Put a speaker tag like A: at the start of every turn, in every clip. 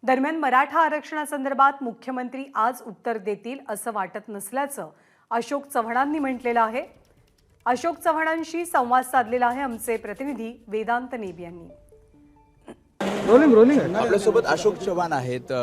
A: दरम्यान मराठा आरक्षणासंदर्भात मुख्यमंत्री आज उत्तर देतील असं वाटत नसल्याचं अशोक चव्हाणांनी म्हटलेलं आहे। अशोक चव्हाणांशी संवाद साधलेला आहे आमचे प्रतिनिधी वेदांत नेब यांनी।
B: आपल्यासोबत अशोक चव्हाण आहेत।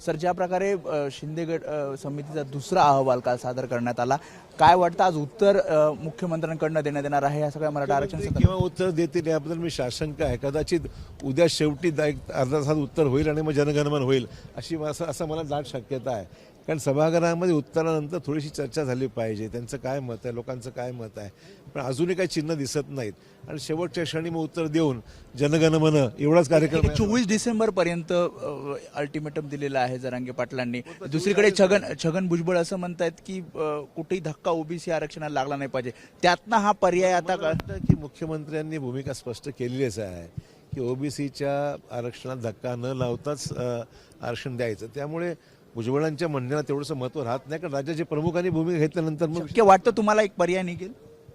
B: सर, ज्या प्रकारे शिंदे गट समितीचा दुसरा अहवाल काल सादर करण्यात आला, काय वाटतं आज उत्तर मुख्यमंत्र्यांकडून देण्यात येणार आहे या सगळ्या मराठा आरक्षण
C: किंवा उत्तर देतील याबद्दल मी साशंका आहे। कदाचित उद्या शेवटी एक अर्धा तासात उत्तर होईल आणि मग जनगणमन होईल अशी असं मला दाट शक्यता आहे। कारण सभागृहामध्ये उत्तरानंतर थोडीशी चर्चा झाली पाहिजे, त्यांचं काय मत आहे, लोकांचं काय मत आहे, पण अजूनही काही चिन्ह दिसत नाहीत आणि शेवटच्या क्षणी मग उत्तर देऊन जनगणमन एवढाच कार्यक्रम
B: 24 डिसेंबर पर्यंत अल्टिमेटम दिलेला आहे जरांगे पाटलांनी। दुसरीकडे छगन भुजबळ असं म्हणतात की कुठेही धक्का ओबीसी आरक्षणाला लागला नाही पाहिजे, त्यातनं हा पर्याय आता
C: कळतं की मुख्यमंत्र्यांनी भूमिका स्पष्ट केलेलीच आहे की ओबीसीच्या आरक्षणात धक्का न लावताच आरक्षण द्यायचं। त्यामुळे भुजबळांच्या म्हणण्याला तेवढंसं महत्त्व राहत नाही, कारण राज्याचे प्रमुखांनी भूमिका घेतल्यानंतर मग
B: शक्य वाटतं तुम्हाला एक पर्याय निघेल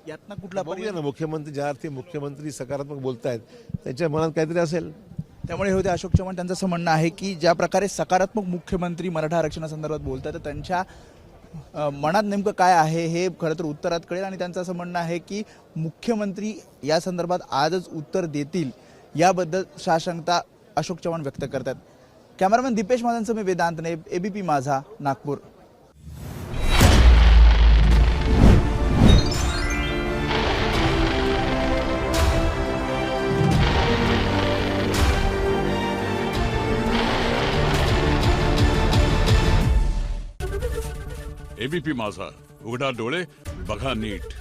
B: यातनं कुठला पर्याय?
C: ना मुख्यमंत्री ज्या अर्थी मुख्यमंत्री सकारात्मक बोलतायत त्यांच्या मनात काहीतरी असेल।
B: त्यामुळे होते अशोक चव्हाण, त्यांचं असं म्हणणं आहे की ज्या प्रकारे सकारात्मक मुख्यमंत्री मराठा आरक्षणासंदर्भात बोलतात तर त्यांच्या मनात नेमकं काय आहे हे खरं तर उत्तरात कळेल। आणि त्यांचं असं म्हणणं आहे की मुख्यमंत्री या संदर्भात आजच उत्तर देतील याबद्दल साशंकता अशोक चव्हाण व्यक्त करतात। कॅमेरामॅन दीपेश महाजनसह मी वेदांत नेब, एबीपी माझा, नागपूर।
D: एबीपी माझा, उघडा डोळे बघा नीट।